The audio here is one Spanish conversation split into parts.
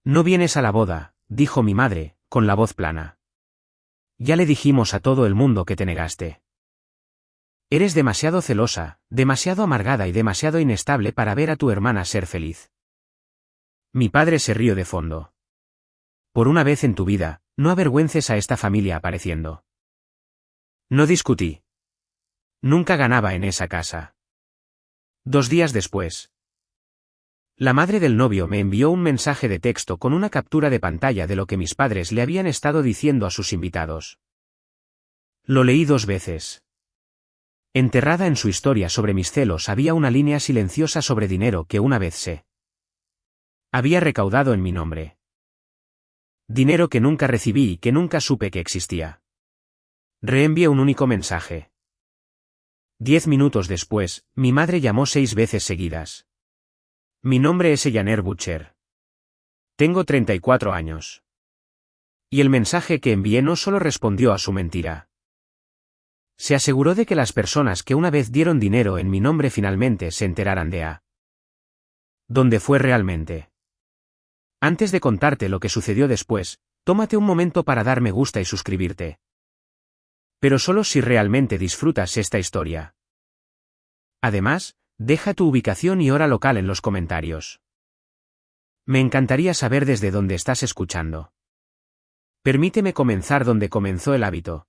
No vienes a la boda, dijo mi madre, con la voz plana. Ya le dijimos a todo el mundo que te negaste. Eres demasiado celosa, demasiado amargada y demasiado inestable para ver a tu hermana ser feliz. Mi padre se rió de fondo. Por una vez en tu vida, no avergüences a esta familia apareciendo. No discutí. Nunca ganaba en esa casa. 2 días después. La madre del novio me envió un mensaje de texto con una captura de pantalla de lo que mis padres le habían estado diciendo a sus invitados. Lo leí 2 veces. Enterrada en su historia sobre mis celos había una línea silenciosa sobre dinero que una vez se había recaudado en mi nombre. Dinero que nunca recibí y que nunca supe que existía. Reenvié un único mensaje. 10 minutos después, mi madre llamó 6 veces seguidas. Mi nombre es Eleanor Butcher. Tengo 34 años. Y el mensaje que envié no solo respondió a su mentira. Se aseguró de que las personas que una vez dieron dinero en mi nombre finalmente se enteraran de a dónde fue realmente. Antes de contarte lo que sucedió después, tómate un momento para dar me gusta y suscribirte. Pero solo si realmente disfrutas esta historia. Además, deja tu ubicación y hora local en los comentarios. Me encantaría saber desde dónde estás escuchando. Permíteme comenzar donde comenzó el hábito.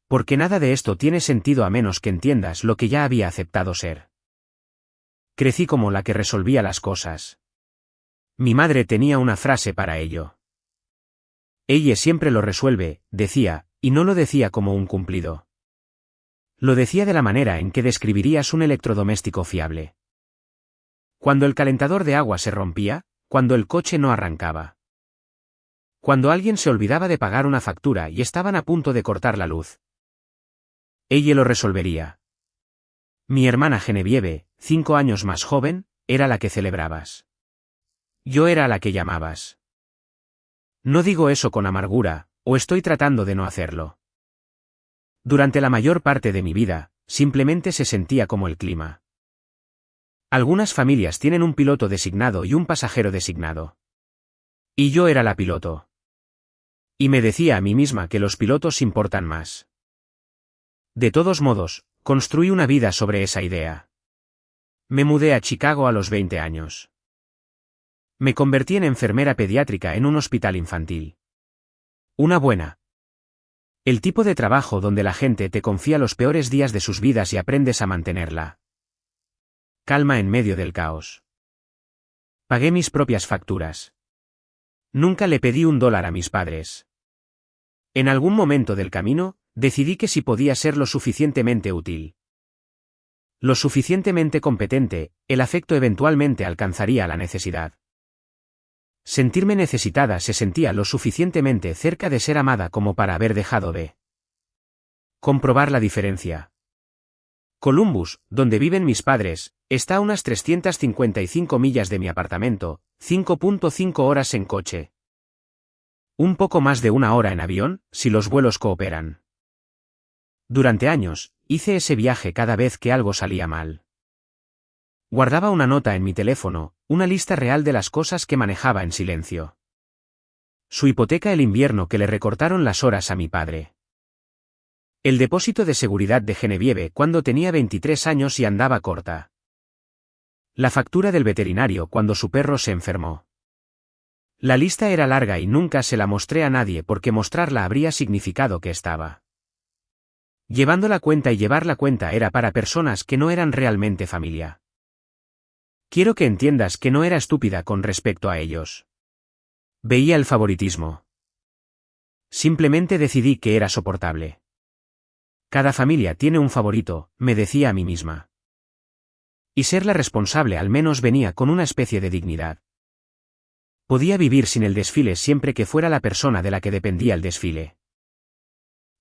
Porque nada de esto tiene sentido a menos que entiendas lo que ya había aceptado ser. Crecí como la que resolvía las cosas. Mi madre tenía una frase para ello. Ella siempre lo resuelve, decía, y no lo decía como un cumplido. Lo decía de la manera en que describirías un electrodoméstico fiable. Cuando el calentador de agua se rompía, cuando el coche no arrancaba. Cuando alguien se olvidaba de pagar una factura y estaban a punto de cortar la luz. Ella lo resolvería. Mi hermana Genevieve, 5 años más joven, era la que celebrabas. Yo era la que llamabas. No digo eso con amargura, o estoy tratando de no hacerlo. Durante la mayor parte de mi vida, simplemente se sentía como el clima. Algunas familias tienen un piloto designado y un pasajero designado. Y yo era la piloto. Y me decía a mí misma que los pilotos importan más. De todos modos, construí una vida sobre esa idea. Me mudé a Chicago a los 20 años. Me convertí en enfermera pediátrica en un hospital infantil. Una buena. El tipo de trabajo donde la gente te confía los peores días de sus vidas y aprendes a mantenerla. Calma en medio del caos. Pagué mis propias facturas. Nunca le pedí $1 a mis padres. En algún momento del camino, decidí que si podía ser lo suficientemente útil, lo suficientemente competente, el afecto eventualmente alcanzaría la necesidad. Sentirme necesitada se sentía lo suficientemente cerca de ser amada como para haber dejado de comprobar la diferencia. Columbus, donde viven mis padres, está a unas 355 millas de mi apartamento, 5.5 horas en coche. Un poco más de 1 hora en avión, si los vuelos cooperan. Durante años, hice ese viaje cada vez que algo salía mal. Guardaba una nota en mi teléfono, una lista real de las cosas que manejaba en silencio. Su hipoteca el invierno que le recortaron las horas a mi padre. El depósito de seguridad de Genevieve cuando tenía 23 años y andaba corta. La factura del veterinario cuando su perro se enfermó. La lista era larga y nunca se la mostré a nadie porque mostrarla habría significado que estaba llevando la cuenta y llevar la cuenta era para personas que no eran realmente familia. Quiero que entiendas que no era estúpida con respecto a ellos. Veía el favoritismo. Simplemente decidí que era soportable. Cada familia tiene un favorito, me decía a mí misma. Y ser la responsable al menos venía con una especie de dignidad. Podía vivir sin el desfile siempre que fuera la persona de la que dependía el desfile.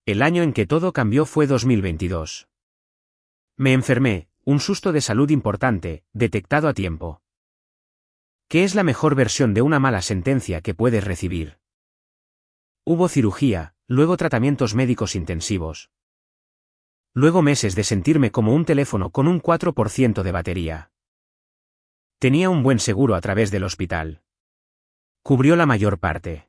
El año en que todo cambió fue 2022. Me enfermé, un susto de salud importante, detectado a tiempo. ¿Qué es la mejor versión de una mala sentencia que puedes recibir? Hubo cirugía, luego tratamientos médicos intensivos. Luego meses de sentirme como un teléfono con un 4% de batería. Tenía un buen seguro a través del hospital. Cubrió la mayor parte.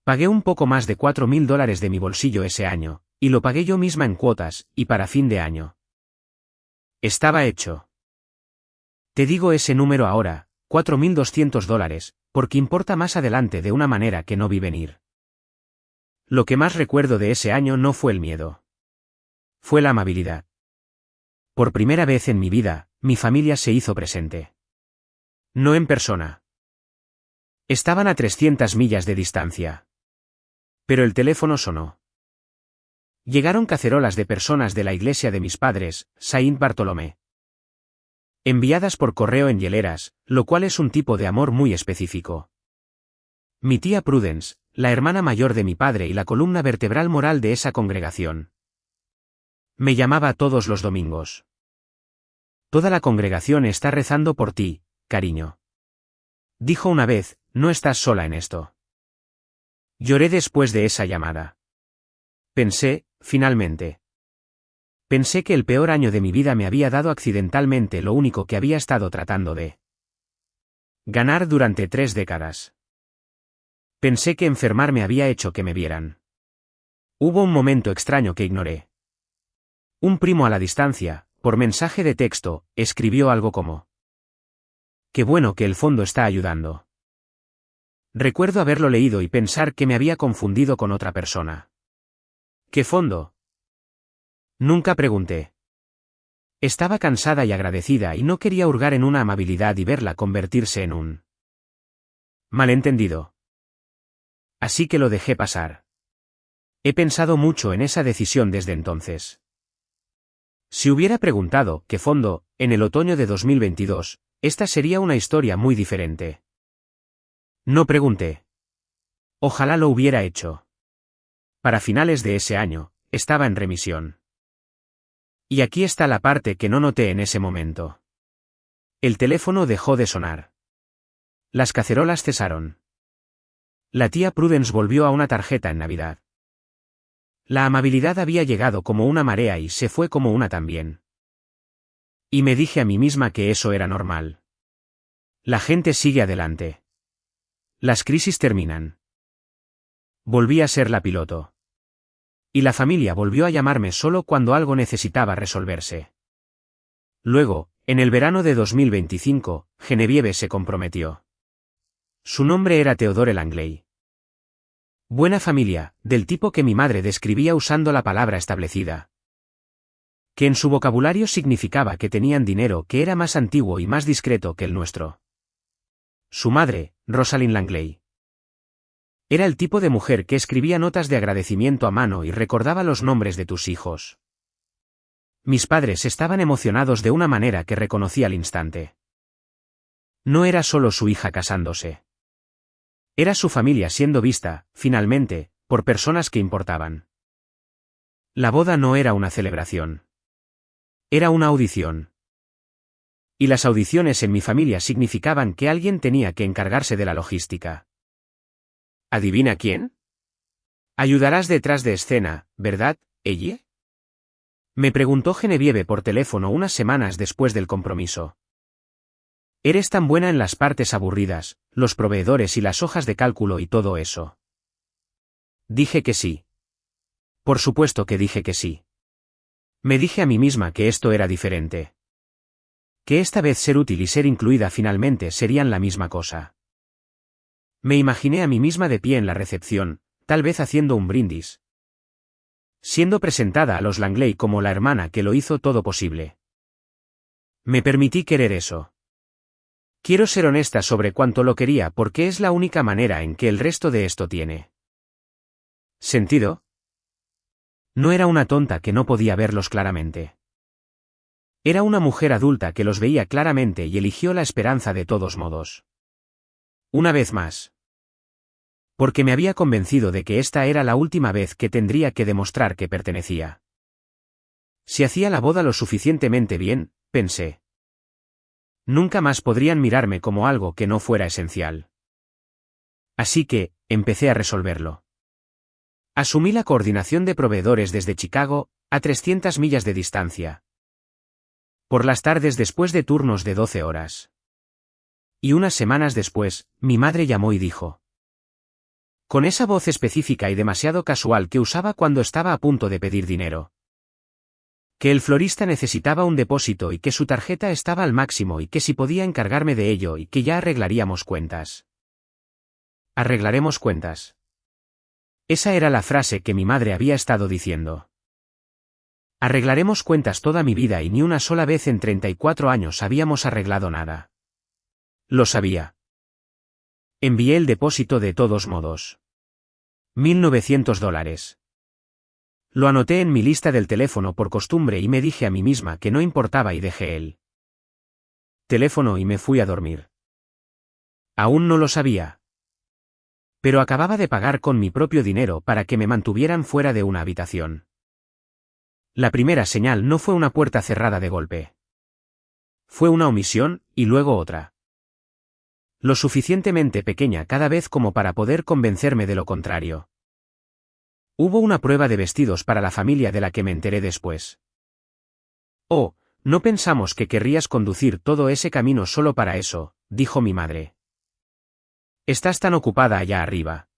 Pagué un poco más de $4.000 de mi bolsillo ese año, y lo pagué yo misma en cuotas, y para fin de año. Estaba hecho. Te digo ese número ahora, $4.200, porque importa más adelante de una manera que no vi venir. Lo que más recuerdo de ese año no fue el miedo. Fue la amabilidad. Por primera vez en mi vida, mi familia se hizo presente. No en persona. Estaban a 300 millas de distancia. Pero el teléfono sonó. Llegaron cacerolas de personas de la iglesia de mis padres, Saint Bartolomé. Enviadas por correo en hieleras, lo cual es un tipo de amor muy específico. Mi tía Prudence, la hermana mayor de mi padre y la columna vertebral moral de esa congregación. Me llamaba todos los domingos. Toda la congregación está rezando por ti, cariño. Dijo una vez, no estás sola en esto. Lloré después de esa llamada. Pensé, finalmente. Pensé que el peor año de mi vida me había dado accidentalmente lo único que había estado tratando de ganar durante 3 décadas. Pensé que enfermarme había hecho que me vieran. Hubo un momento extraño que ignoré. Un primo a la distancia, por mensaje de texto, escribió algo como: qué bueno que el fondo está ayudando. Recuerdo haberlo leído y pensar que me había confundido con otra persona. ¿Qué fondo? Nunca pregunté. Estaba cansada y agradecida y no quería hurgar en una amabilidad y verla convertirse en un malentendido. Así que lo dejé pasar. He pensado mucho en esa decisión desde entonces. Si hubiera preguntado ¿qué fondo? En el otoño de 2022, esta sería una historia muy diferente. No pregunté. Ojalá lo hubiera hecho. Para finales de ese año, estaba en remisión. Y aquí está la parte que no noté en ese momento. El teléfono dejó de sonar. Las cacerolas cesaron. La tía Prudence volvió a una tarjeta en Navidad. La amabilidad había llegado como una marea y se fue como una también. Y me dije a mí misma que eso era normal. La gente sigue adelante. Las crisis terminan. Volví a ser la piloto. Y la familia volvió a llamarme solo cuando algo necesitaba resolverse. Luego, en el verano de 2025, Genevieve se comprometió. Su nombre era Theodore Langley. Buena familia, del tipo que mi madre describía usando la palabra establecida. Que en su vocabulario significaba que tenían dinero que era más antiguo y más discreto que el nuestro. Su madre, Rosalind Langley. Era el tipo de mujer que escribía notas de agradecimiento a mano y recordaba los nombres de tus hijos. Mis padres estaban emocionados de una manera que reconocí al instante. No era solo su hija casándose. Era su familia siendo vista, finalmente, por personas que importaban. La boda no era una celebración. Era una audición. Y las audiciones en mi familia significaban que alguien tenía que encargarse de la logística. ¿Adivina quién? Ayudarás detrás de escena, ¿verdad, ella? Me preguntó Genevieve por teléfono unas semanas después del compromiso. Eres tan buena en las partes aburridas, los proveedores y las hojas de cálculo y todo eso. Dije que sí. Por supuesto que dije que sí. Me dije a mí misma que esto era diferente. Que esta vez ser útil y ser incluida finalmente serían la misma cosa. Me imaginé a mí misma de pie en la recepción, tal vez haciendo un brindis. Siendo presentada a los Langley como la hermana que lo hizo todo posible. Me permití querer eso. Quiero ser honesta sobre cuánto lo quería porque es la única manera en que el resto de esto tiene sentido. No era una tonta que no podía verlos claramente. Era una mujer adulta que los veía claramente y eligió la esperanza de todos modos. Una vez más. Porque me había convencido de que esta era la última vez que tendría que demostrar que pertenecía. Si hacía la boda lo suficientemente bien, pensé. Nunca más podrían mirarme como algo que no fuera esencial. Así que, empecé a resolverlo. Asumí la coordinación de proveedores desde Chicago, a 300 millas de distancia. Por las tardes después de turnos de 12 horas. Y unas semanas después, mi madre llamó y dijo, con esa voz específica y demasiado casual que usaba cuando estaba a punto de pedir dinero, que el florista necesitaba un depósito y que su tarjeta estaba al máximo y que si podía encargarme de ello y que ya arreglaríamos cuentas. Arreglaremos cuentas. Esa era la frase que mi madre había estado diciendo. Arreglaremos cuentas toda mi vida y ni una sola vez en 34 años habíamos arreglado nada. Lo sabía. Envié el depósito de todos modos. $1900. Lo anoté en mi lista del teléfono por costumbre y me dije a mí misma que no importaba y dejé el teléfono y me fui a dormir. Aún no lo sabía. Pero acababa de pagar con mi propio dinero para que me mantuvieran fuera de una habitación. La primera señal no fue una puerta cerrada de golpe. Fue una omisión, y luego otra. Lo suficientemente pequeña cada vez como para poder convencerme de lo contrario. Hubo una prueba de vestidos para la familia de la que me enteré después. Oh, no pensamos que querrías conducir todo ese camino solo para eso, dijo mi madre. Estás tan ocupada allá arriba.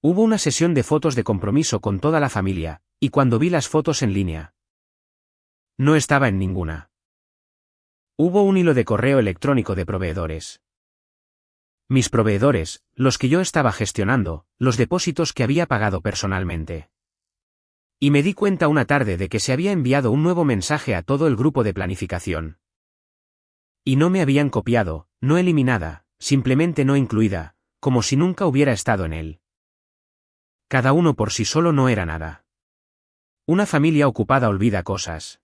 Hubo una sesión de fotos de compromiso con toda la familia, y cuando vi las fotos en línea, no estaba en ninguna. Hubo un hilo de correo electrónico de proveedores. Mis proveedores, los que yo estaba gestionando, los depósitos que había pagado personalmente. Y me di cuenta una tarde de que se había enviado un nuevo mensaje a todo el grupo de planificación. Y no me habían copiado, no eliminada, simplemente no incluida, como si nunca hubiera estado en él. Cada uno por sí solo no era nada. Una familia ocupada olvida cosas.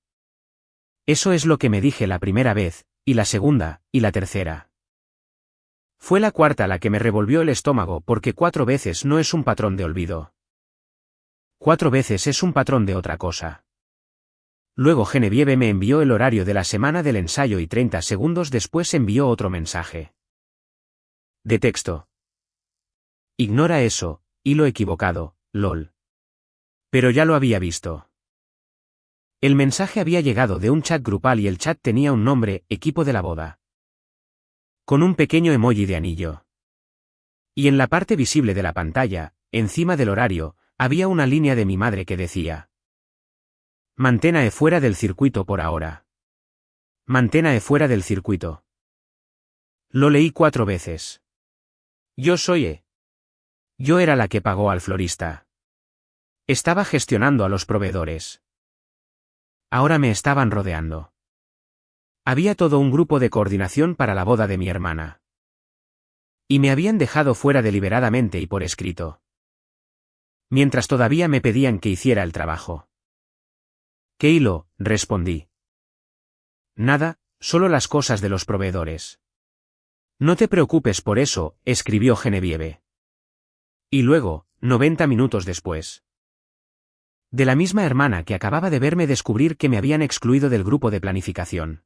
Eso es lo que me dije la primera vez, y la segunda, y la tercera. Fue la cuarta la que me revolvió el estómago porque 4 veces no es un patrón de olvido. 4 veces es un patrón de otra cosa. Luego Genevieve me envió el horario de la semana del ensayo y 30 segundos después envió otro mensaje. De texto. Ignora eso, hilo equivocado, lol. Pero ya lo había visto. El mensaje había llegado de un chat grupal y el chat tenía un nombre, equipo de la boda. Con un pequeño emoji de anillo. Y en la parte visible de la pantalla, encima del horario, había una línea de mi madre que decía: Manténae fuera del circuito por ahora. Manténae fuera del circuito. Lo leí 4 veces. Yo soy Yo era la que pagó al florista. Estaba gestionando a los proveedores. Ahora me estaban rodeando. Había todo un grupo de coordinación para la boda de mi hermana. Y me habían dejado fuera deliberadamente y por escrito. Mientras todavía me pedían que hiciera el trabajo. ¿Qué hilo?, respondí. Nada, solo las cosas de los proveedores. No te preocupes por eso, escribió Genevieve. Y luego, 90 minutos después. De la misma hermana que acababa de verme descubrir que me habían excluido del grupo de planificación.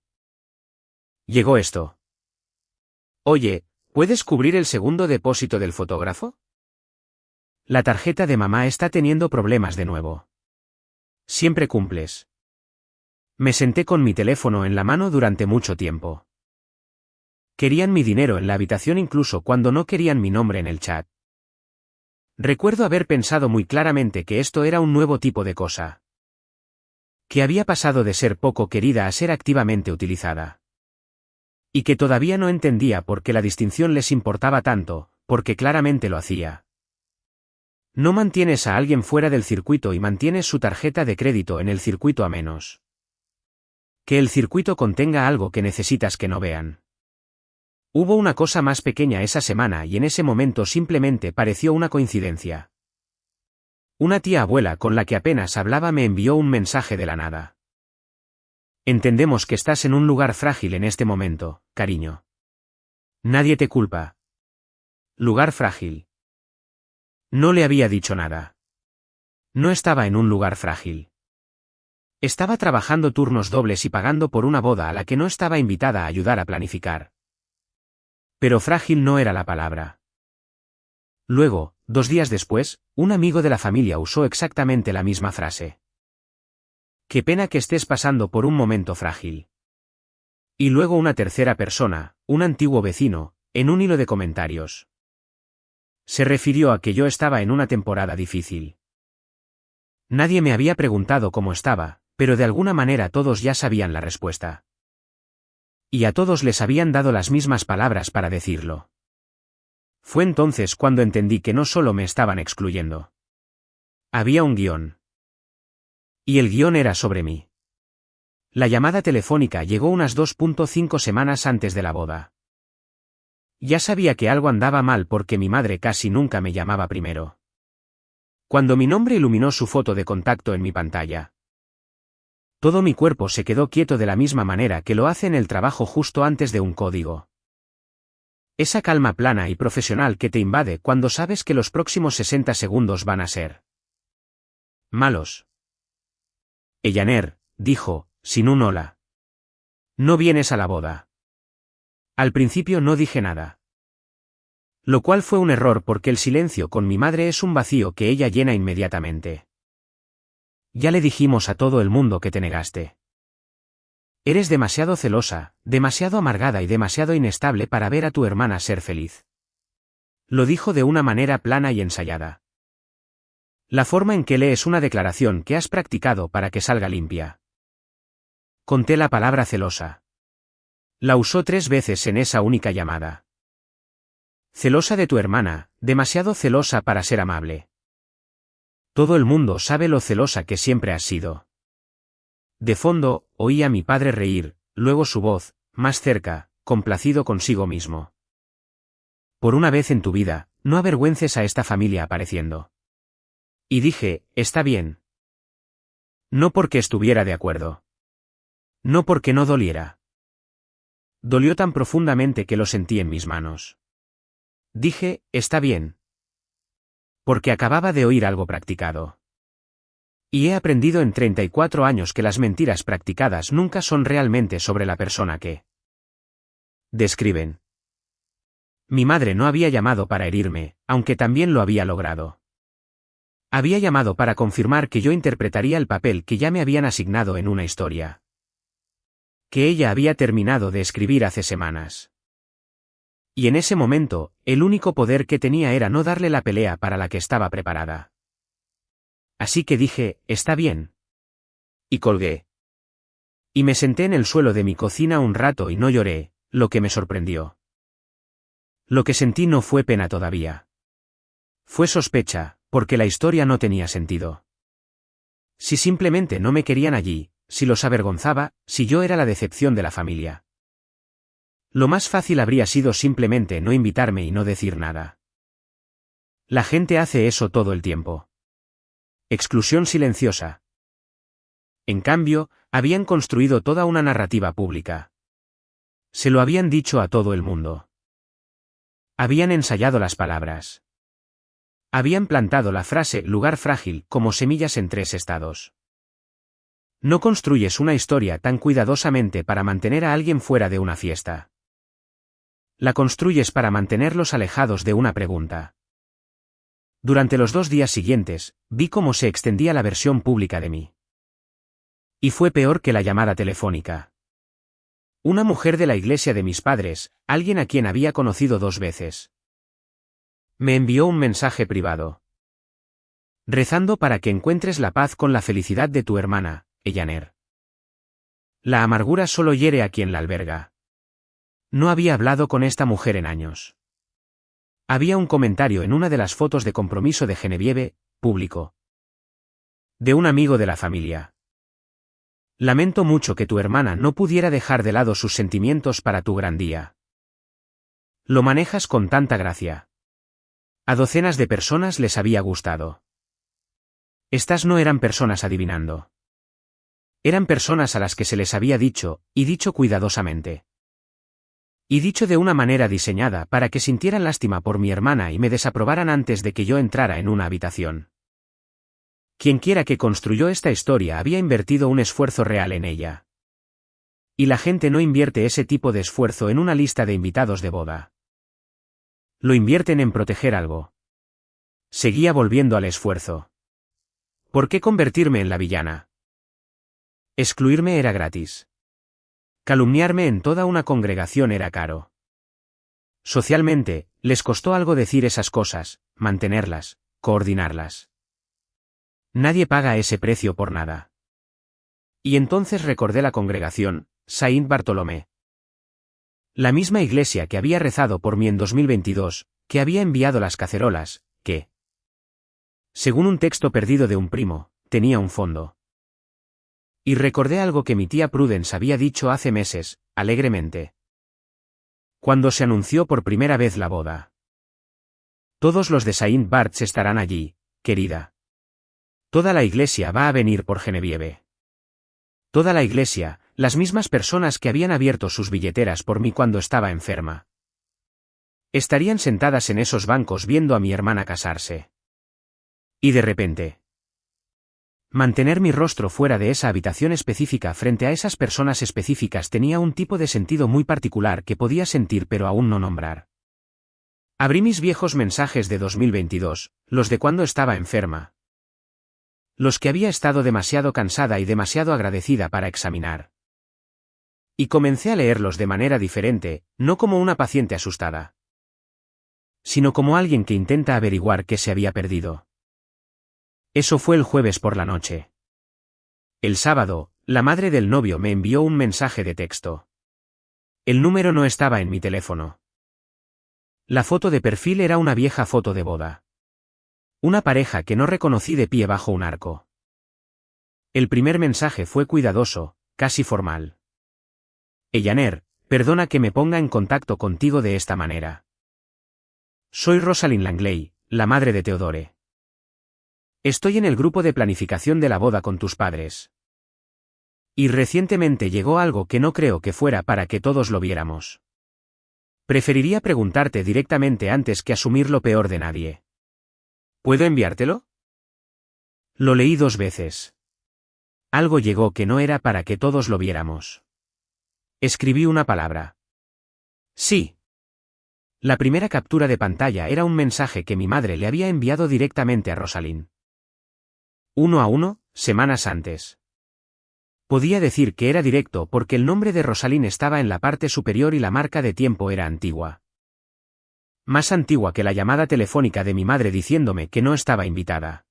Llegó esto. Oye, ¿puedes cubrir el segundo depósito del fotógrafo? La tarjeta de mamá está teniendo problemas de nuevo. Siempre cumples. Me senté con mi teléfono en la mano durante mucho tiempo. Querían mi dinero en la habitación incluso cuando no querían mi nombre en el chat. Recuerdo haber pensado muy claramente que esto era un nuevo tipo de cosa. Que había pasado de ser poco querida a ser activamente utilizada. Y que todavía no entendía por qué la distinción les importaba tanto, porque claramente lo hacía. No mantienes a alguien fuera del circuito y mantienes su tarjeta de crédito en el circuito a menos que el circuito contenga algo que necesitas que no vean. Hubo una cosa más pequeña esa semana y en ese momento simplemente pareció una coincidencia. Una tía abuela con la que apenas hablaba me envió un mensaje de la nada. Entendemos que estás en un lugar frágil en este momento, cariño. Nadie te culpa. Lugar frágil. No le había dicho nada. No estaba en un lugar frágil. Estaba trabajando turnos dobles y pagando por una boda a la que no estaba invitada a ayudar a planificar. Pero frágil no era la palabra. Luego, 2 días después, un amigo de la familia usó exactamente la misma frase. Qué pena que estés pasando por un momento frágil. Y luego una tercera persona, un antiguo vecino, en un hilo de comentarios. Se refirió a que yo estaba en una temporada difícil. Nadie me había preguntado cómo estaba, pero de alguna manera todos ya sabían la respuesta. Y a todos les habían dado las mismas palabras para decirlo. Fue entonces cuando entendí que no solo me estaban excluyendo. Había un guión. Y el guión era sobre mí. La llamada telefónica llegó unas 2.5 semanas antes de la boda. Ya sabía que algo andaba mal porque mi madre casi nunca me llamaba primero. Cuando mi nombre iluminó su foto de contacto en mi pantalla. Todo mi cuerpo se quedó quieto de la misma manera que lo hace en el trabajo justo antes de un código. Esa calma plana y profesional que te invade cuando sabes que los próximos 60 segundos van a ser malos. Ellaner, dijo, sin un hola. No vienes a la boda. Al principio no dije nada. Lo cual fue un error porque el silencio con mi madre es un vacío que ella llena inmediatamente. Ya le dijimos a todo el mundo que te negaste. Eres demasiado celosa, demasiado amargada y demasiado inestable para ver a tu hermana ser feliz. Lo dijo de una manera plana y ensayada. La forma en que lees una declaración que has practicado para que salga limpia. Conté la palabra celosa. La usó 3 veces en esa única llamada. Celosa de tu hermana, demasiado celosa para ser amable. Todo el mundo sabe lo celosa que siempre has sido. De fondo, oí a mi padre reír, luego su voz, más cerca, complacido consigo mismo. Por una vez en tu vida, no avergüences a esta familia apareciendo. Y dije, está bien. No porque estuviera de acuerdo. No porque no doliera. Dolió tan profundamente que lo sentí en mis manos. Dije, está bien. Porque acababa de oír algo practicado. Y he aprendido en 34 años que las mentiras practicadas nunca son realmente sobre la persona que describen. Mi madre no había llamado para herirme, aunque también lo había logrado. Había llamado para confirmar que yo interpretaría el papel que ya me habían asignado en una historia. Que ella había terminado de escribir hace semanas. Y en ese momento, el único poder que tenía era no darle la pelea para la que estaba preparada. Así que dije, está bien. Y colgué. Y me senté en el suelo de mi cocina un rato y no lloré, lo que me sorprendió. Lo que sentí no fue pena todavía. Fue sospecha, porque la historia no tenía sentido. Si simplemente no me querían allí, si los avergonzaba, si yo era la decepción de la familia. Lo más fácil habría sido simplemente no invitarme y no decir nada. La gente hace eso todo el tiempo. Exclusión silenciosa. En cambio, habían construido toda una narrativa pública. Se lo habían dicho a todo el mundo. Habían ensayado las palabras. Habían plantado la frase lugar frágil como semillas en 3 estados. No construyes una historia tan cuidadosamente para mantener a alguien fuera de una fiesta. La construyes para mantenerlos alejados de una pregunta. Durante los 2 días siguientes, vi cómo se extendía la versión pública de mí. Y fue peor que la llamada telefónica. Una mujer de la iglesia de mis padres, alguien a quien había conocido 2 veces. Me envió un mensaje privado. Rezando para que encuentres la paz con la felicidad de tu hermana, Ellaner. La amargura solo hiere a quien la alberga. No había hablado con esta mujer en años. Había un comentario en una de las fotos de compromiso de Genevieve, público. De un amigo de la familia. Lamento mucho que tu hermana no pudiera dejar de lado sus sentimientos para tu gran día. Lo manejas con tanta gracia. A docenas de personas les había gustado. Estas no eran personas adivinando. Eran personas a las que se les había dicho, y dicho cuidadosamente. Y dicho de una manera diseñada para que sintieran lástima por mi hermana y me desaprobaran antes de que yo entrara en una habitación. Quienquiera que construyó esta historia había invertido un esfuerzo real en ella. Y la gente no invierte ese tipo de esfuerzo en una lista de invitados de boda. Lo invierten en proteger algo. Seguía volviendo al esfuerzo. ¿Por qué convertirme en la villana? Excluirme era gratis. Calumniarme en toda una congregación era caro. Socialmente, les costó algo decir esas cosas, mantenerlas, coordinarlas. Nadie paga ese precio por nada. Y entonces recordé la congregación, Saint Bartolomé. La misma iglesia que había rezado por mí en 2022, que había enviado las cacerolas, que, según un texto perdido de un primo, tenía un fondo. Y recordé algo que mi tía Prudence había dicho hace meses, alegremente. Cuando se anunció por primera vez la boda. Todos los de Saint Barts estarán allí, querida. Toda la iglesia va a venir por Genevieve. Toda la iglesia, las mismas personas que habían abierto sus billeteras por mí cuando estaba enferma. Estarían sentadas en esos bancos viendo a mi hermana casarse. Y de repente, mantener mi rostro fuera de esa habitación específica frente a esas personas específicas tenía un tipo de sentido muy particular que podía sentir pero aún no nombrar. Abrí mis viejos mensajes de 2022, los de cuando estaba enferma. Los que había estado demasiado cansada y demasiado agradecida para examinar. Y comencé a leerlos de manera diferente, no como una paciente asustada, sino como alguien que intenta averiguar qué se había perdido. Eso fue el jueves por la noche. El sábado, la madre del novio me envió un mensaje de texto. El número no estaba en mi teléfono. La foto de perfil era una vieja foto de boda. Una pareja que no reconocí de pie bajo un arco. El primer mensaje fue cuidadoso, casi formal. Eyaner, perdona que me ponga en contacto contigo de esta manera. Soy Rosalind Langley, la madre de Theodore. Estoy en el grupo de planificación de la boda con tus padres. Y recientemente llegó algo que no creo que fuera para que todos lo viéramos. Preferiría preguntarte directamente antes que asumir lo peor de nadie. ¿Puedo enviártelo? Lo leí 2 veces. Algo llegó que no era para que todos lo viéramos. Escribí una palabra. Sí. La primera captura de pantalla era un mensaje que mi madre le había enviado directamente a Rosalind. 1 a 1, semanas antes. Podía decir que era directo porque el nombre de Rosalind estaba en la parte superior y la marca de tiempo era antigua. Más antigua que la llamada telefónica de mi madre diciéndome que no estaba invitada.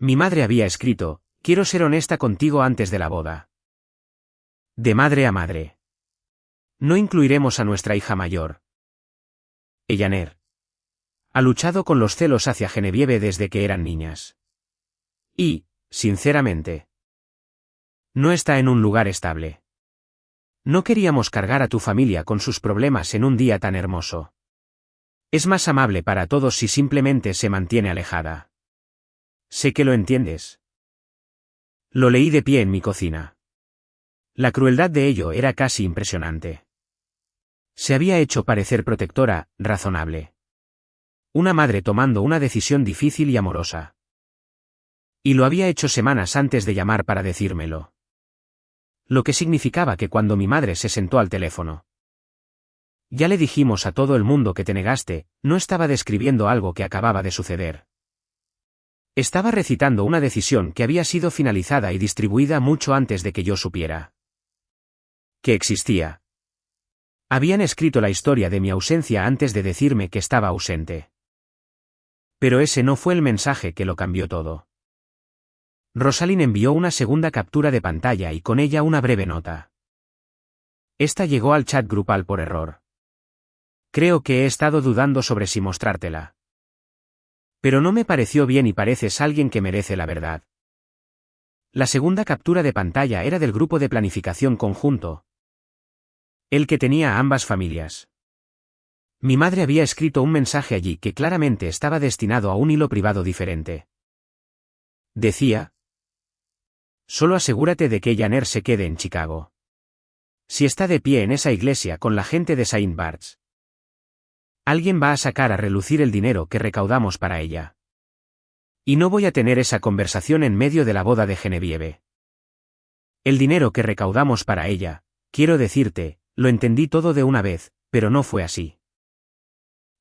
Mi madre había escrito, quiero ser honesta contigo antes de la boda. De madre a madre. No incluiremos a nuestra hija mayor. Eyaner. Ha luchado con los celos hacia Genevieve desde que eran niñas. Y, sinceramente, no está en un lugar estable. No queríamos cargar a tu familia con sus problemas en un día tan hermoso. Es más amable para todos si simplemente se mantiene alejada. Sé que lo entiendes. Lo leí de pie en mi cocina. La crueldad de ello era casi impresionante. Se había hecho parecer protectora, razonable. Una madre tomando una decisión difícil y amorosa. Y lo había hecho semanas antes de llamar para decírmelo. Lo que significaba que cuando mi madre se sentó al teléfono. Ya le dijimos a todo el mundo que te negaste, no estaba describiendo algo que acababa de suceder. Estaba recitando una decisión que había sido finalizada y distribuida mucho antes de que yo supiera que existía. Habían escrito la historia de mi ausencia antes de decirme que estaba ausente. Pero ese no fue el mensaje que lo cambió todo. Rosalind envió una segunda captura de pantalla y con ella una breve nota. Esta llegó al chat grupal por error. Creo que he estado dudando sobre si mostrártela. Pero no me pareció bien y pareces alguien que merece la verdad. La segunda captura de pantalla era del grupo de planificación conjunto. El que tenía a ambas familias. Mi madre había escrito un mensaje allí que claramente estaba destinado a un hilo privado diferente. Decía: solo asegúrate de que Eyaner se quede en Chicago. Si está de pie en esa iglesia con la gente de Saint Barts, alguien va a sacar a relucir el dinero que recaudamos para ella. Y no voy a tener esa conversación en medio de la boda de Genevieve. El dinero que recaudamos para ella, quiero decirte, lo entendí todo de una vez, pero no fue así.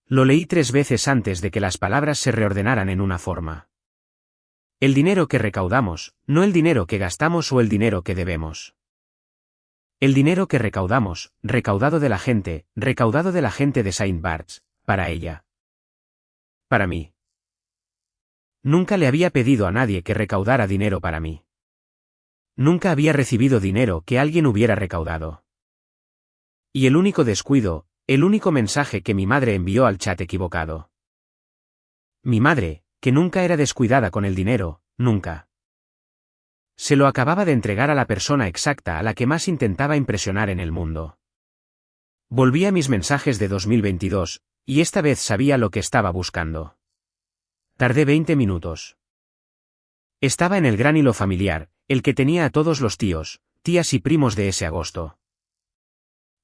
Lo leí 3 veces antes de que las palabras se reordenaran en una forma. El dinero que recaudamos, no el dinero que gastamos o el dinero que debemos. El dinero que recaudamos, recaudado de la gente de Saint Barts, para ella. Para mí. Nunca le había pedido a nadie que recaudara dinero para mí. Nunca había recibido dinero que alguien hubiera recaudado. Y el único descuido, el único mensaje que mi madre envió al chat equivocado. Mi madre, que nunca era descuidada con el dinero, nunca. Se lo acababa de entregar a la persona exacta a la que más intentaba impresionar en el mundo. Volví a mis mensajes de 2022, y esta vez sabía lo que estaba buscando. Tardé 20 minutos. Estaba en el gran hilo familiar, el que tenía a todos los tíos, tías y primos de ese agosto.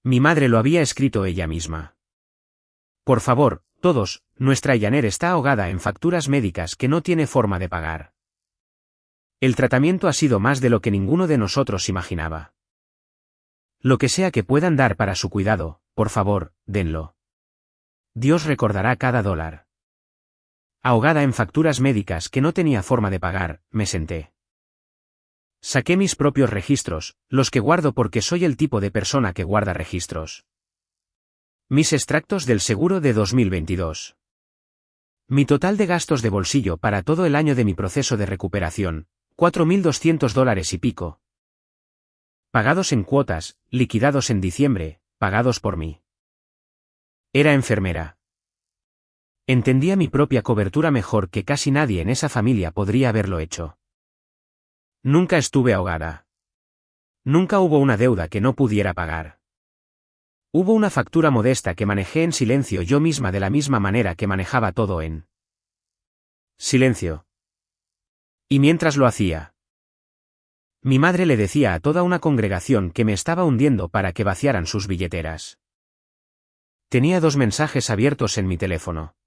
Mi madre lo había escrito ella misma. Por favor, todos, nuestra Yaner está ahogada en facturas médicas que no tiene forma de pagar. El tratamiento ha sido más de lo que ninguno de nosotros imaginaba. Lo que sea que puedan dar para su cuidado, por favor, denlo. Dios recordará cada dólar. Ahogada en facturas médicas que no tenía forma de pagar, me senté. Saqué mis propios registros, los que guardo porque soy el tipo de persona que guarda registros. Mis extractos del seguro de 2022. Mi total de gastos de bolsillo para todo el año de mi proceso de recuperación, $4.200 y pico. Pagados en cuotas, liquidados en diciembre, pagados por mí. Era enfermera. Entendía mi propia cobertura mejor que casi nadie en esa familia podría haberlo hecho. Nunca estuve ahogada. Nunca hubo una deuda que no pudiera pagar. Hubo una factura modesta que manejé en silencio yo misma de la misma manera que manejaba todo en silencio. Y mientras lo hacía, mi madre le decía a toda una congregación que me estaba hundiendo para que vaciaran sus billeteras. Tenía 2 mensajes abiertos en mi teléfono.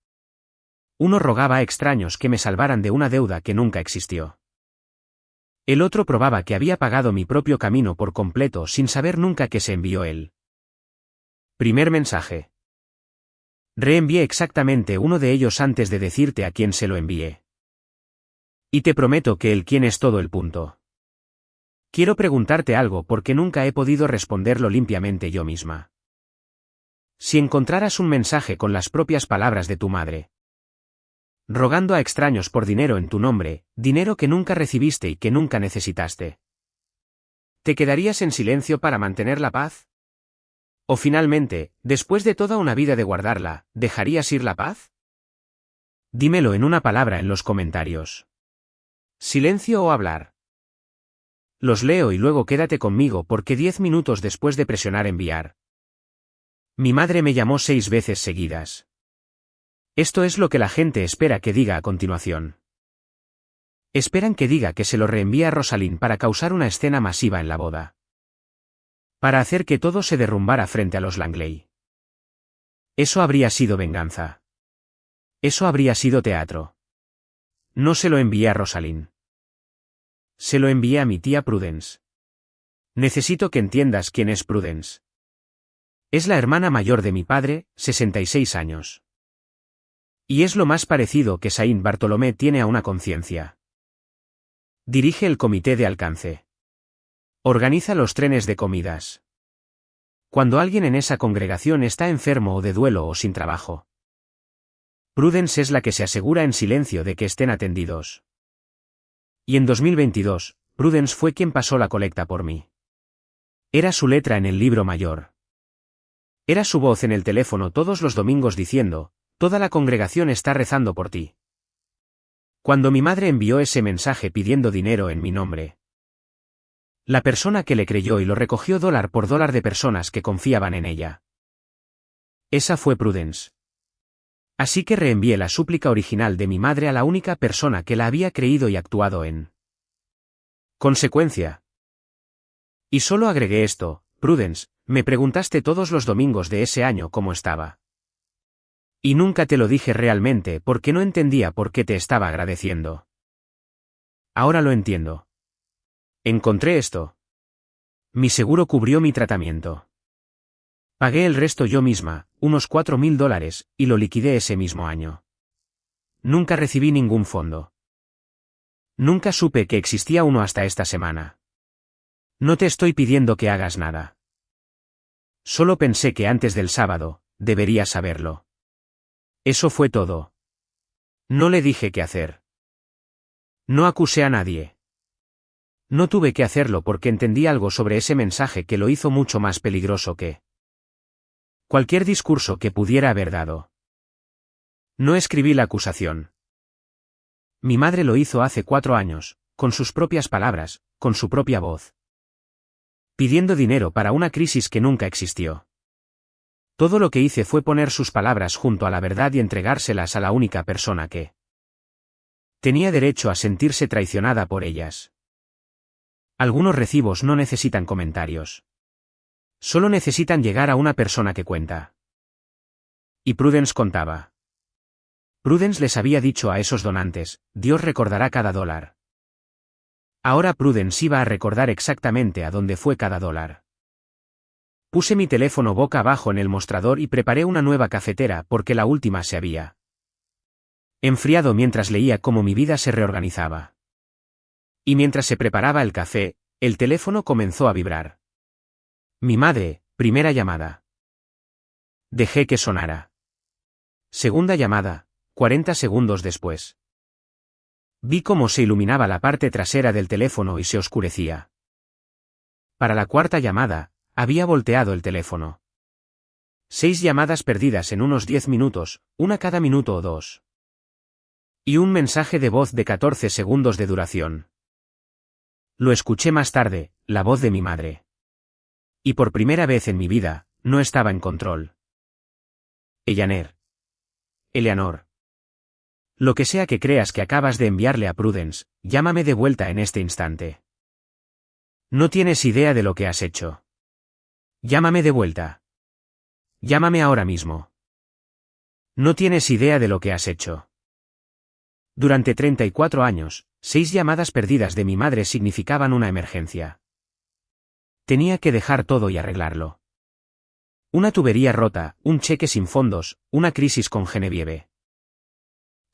Uno rogaba a extraños que me salvaran de una deuda que nunca existió. El otro probaba que había pagado mi propio camino por completo sin saber nunca que se envió él. Primer mensaje. Reenvié exactamente uno de ellos antes de decirte a quién se lo envié. Y te prometo que el quién es todo el punto. Quiero preguntarte algo porque nunca he podido responderlo limpiamente yo misma. Si encontraras un mensaje con las propias palabras de tu madre, rogando a extraños por dinero en tu nombre, dinero que nunca recibiste y que nunca necesitaste, ¿te quedarías en silencio para mantener la paz? ¿O finalmente, después de toda una vida de guardarla, dejarías ir la paz? Dímelo en una palabra en los comentarios. ¿Silencio o hablar? Los leo y luego quédate conmigo porque 10 minutos después de presionar enviar, mi madre me llamó 6 veces seguidas. Esto es lo que la gente espera que diga a continuación. Esperan que diga que se lo reenvía a Rosalind para causar una escena masiva en la boda. Para hacer que todo se derrumbara frente a los Langley. Eso habría sido venganza. Eso habría sido teatro. No se lo envié a Rosalind. Se lo envié a mi tía Prudence. Necesito que entiendas quién es Prudence. Es la hermana mayor de mi padre, 66 años. Y es lo más parecido que Saint Bartolomé tiene a una conciencia. Dirige el comité de alcance. Organiza los trenes de comidas. Cuando alguien en esa congregación está enfermo o de duelo o sin trabajo, Prudence es la que se asegura en silencio de que estén atendidos. Y en 2022, Prudence fue quien pasó la colecta por mí. Era su letra en el libro mayor. Era su voz en el teléfono todos los domingos diciendo, toda la congregación está rezando por ti. Cuando mi madre envió ese mensaje pidiendo dinero en mi nombre, la persona que le creyó y lo recogió dólar por dólar de personas que confiaban en ella, esa fue Prudence. Así que reenvié la súplica original de mi madre a la única persona que la había creído y actuado en consecuencia. Y solo agregué esto, Prudence, me preguntaste todos los domingos de ese año cómo estaba. Y nunca te lo dije realmente porque no entendía por qué te estaba agradeciendo. Ahora lo entiendo. Encontré esto. Mi seguro cubrió mi tratamiento. Pagué el resto yo misma, unos $4.000, y lo liquidé ese mismo año. Nunca recibí ningún fondo. Nunca supe que existía uno hasta esta semana. No te estoy pidiendo que hagas nada. Solo pensé que antes del sábado, debería saberlo. Eso fue todo. No le dije qué hacer. No acusé a nadie. No tuve que hacerlo porque entendí algo sobre ese mensaje que lo hizo mucho más peligroso que cualquier discurso que pudiera haber dado. No escribí la acusación. Mi madre lo hizo hace 4 años, con sus propias palabras, con su propia voz. Pidiendo dinero para una crisis que nunca existió. Todo lo que hice fue poner sus palabras junto a la verdad y entregárselas a la única persona que tenía derecho a sentirse traicionada por ellas. Algunos recibos no necesitan comentarios. Solo necesitan llegar a una persona que cuenta. Y Prudence contaba. Prudence les había dicho a esos donantes, Dios recordará cada dólar. Ahora Prudence iba a recordar exactamente a dónde fue cada dólar. Puse mi teléfono boca abajo en el mostrador y preparé una nueva cafetera porque la última se había enfriado mientras leía cómo mi vida se reorganizaba. Y mientras se preparaba el café, el teléfono comenzó a vibrar. Mi madre, primera llamada. Dejé que sonara. Segunda llamada, 40 segundos después. Vi cómo se iluminaba la parte trasera del teléfono y se oscurecía. Para la cuarta llamada, había volteado el teléfono. 6 llamadas perdidas en unos 10 minutos, una cada minuto o 2. Y un mensaje de voz de 14 segundos de duración. Lo escuché más tarde, la voz de mi madre. Y por primera vez en mi vida, no estaba en control. Eleanor. Lo que sea que creas que acabas de enviarle a Prudence, llámame de vuelta en este instante. No tienes idea de lo que has hecho. Llámame de vuelta. Llámame ahora mismo. No tienes idea de lo que has hecho. Durante 34 años, 6 llamadas perdidas de mi madre significaban una emergencia. Tenía que dejar todo y arreglarlo. Una tubería rota, un cheque sin fondos, una crisis con Genevieve.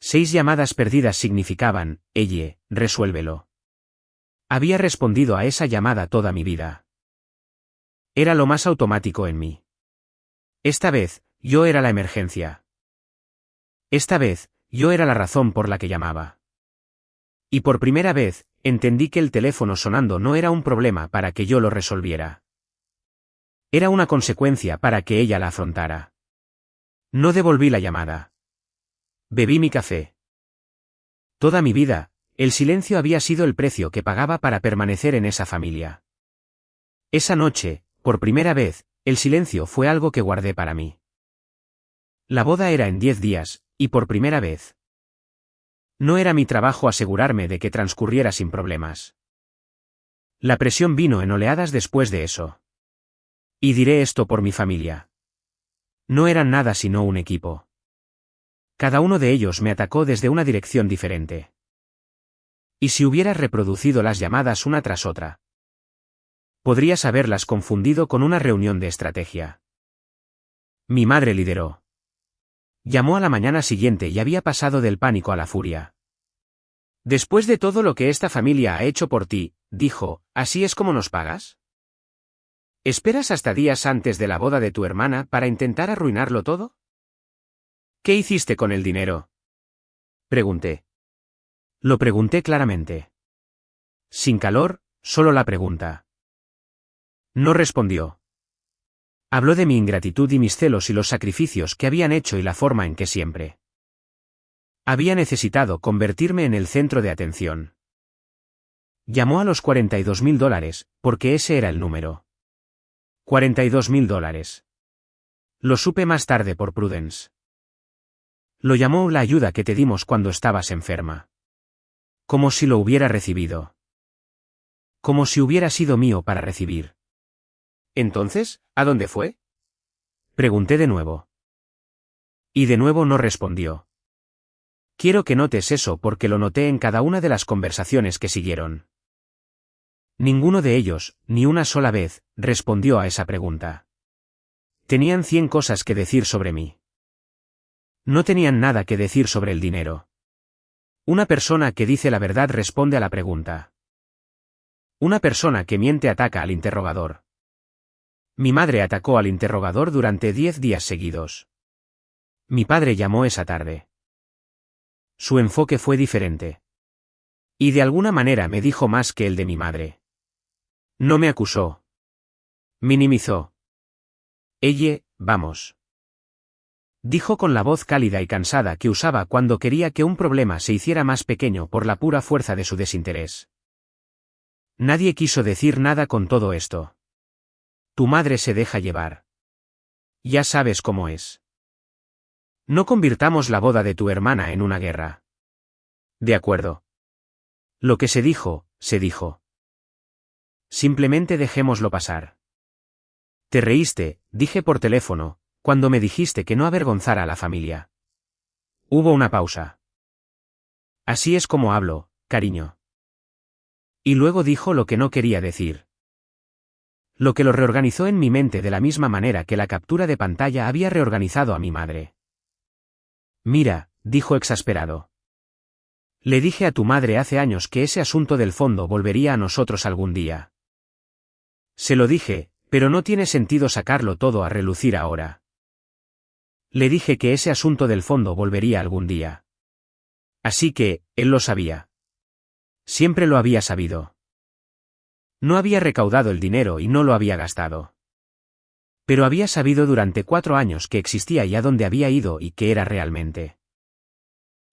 6 llamadas perdidas significaban, resuélvelo. Había respondido a esa llamada toda mi vida. Era lo más automático en mí. Esta vez, yo era la emergencia. Esta vez, yo era la razón por la que llamaba. Y por primera vez, entendí que el teléfono sonando no era un problema para que yo lo resolviera. Era una consecuencia para que ella la afrontara. No devolví la llamada. Bebí mi café. Toda mi vida, el silencio había sido el precio que pagaba para permanecer en esa familia. Esa noche, por primera vez, el silencio fue algo que guardé para mí. La boda era en 10 días, y por primera vez. No era mi trabajo asegurarme de que transcurriera sin problemas. La presión vino en oleadas después de eso. Y diré esto por mi familia. No eran nada sino un equipo. Cada uno de ellos me atacó desde una dirección diferente. ¿Y si hubieras reproducido las llamadas una tras otra? Podrías haberlas confundido con una reunión de estrategia. Mi madre lideró. Llamó a la mañana siguiente y había pasado del pánico a la furia. Después de todo lo que esta familia ha hecho por ti, dijo, ¿así es como nos pagas? ¿Esperas hasta días antes de la boda de tu hermana para intentar arruinarlo todo? ¿Qué hiciste con el dinero? Pregunté. Lo pregunté claramente. Sin calor, solo la pregunta. No respondió. Habló de mi ingratitud y mis celos y los sacrificios que habían hecho y la forma en que siempre había necesitado convertirme en el centro de atención. Llamó a los $42,000, porque ese era el número. $42,000. Lo supe más tarde por Prudence. Lo llamó la ayuda que te dimos cuando estabas enferma. Como si lo hubiera recibido. Como si hubiera sido mío para recibir. Entonces, ¿a dónde fue? Pregunté de nuevo. Y de nuevo no respondió. Quiero que notes eso porque lo noté en cada una de las conversaciones que siguieron. Ninguno de ellos, ni una sola vez, respondió a esa pregunta. Tenían 100 cosas que decir sobre mí. No tenían nada que decir sobre el dinero. Una persona que dice la verdad responde a la pregunta. Una persona que miente ataca al interrogador. Mi madre atacó al interrogador durante 10 días seguidos. Mi padre llamó esa tarde. Su enfoque fue diferente. Y de alguna manera me dijo más que el de mi madre. No me acusó. Minimizó. Ella, vamos. Dijo con la voz cálida y cansada que usaba cuando quería que un problema se hiciera más pequeño por la pura fuerza de su desinterés. Nadie quiso decir nada con todo esto. Tu madre se deja llevar. Ya sabes cómo es. No convirtamos la boda de tu hermana en una guerra. De acuerdo. Lo que se dijo, se dijo. Simplemente dejémoslo pasar. Te reíste, dije por teléfono, cuando me dijiste que no avergonzara a la familia. Hubo una pausa. Así es como hablo, cariño. Y luego dijo lo que no quería decir. Lo que lo reorganizó en mi mente de la misma manera que la captura de pantalla había reorganizado a mi madre. Mira, dijo exasperado. Le dije a tu madre hace años que ese asunto del fondo volvería a nosotros algún día. Se lo dije, pero no tiene sentido sacarlo todo a relucir ahora. Le dije que ese asunto del fondo volvería algún día. Así que, él lo sabía. Siempre lo había sabido. No había recaudado el dinero y no lo había gastado. Pero había sabido durante 4 años que existía y a dónde había ido y qué era realmente.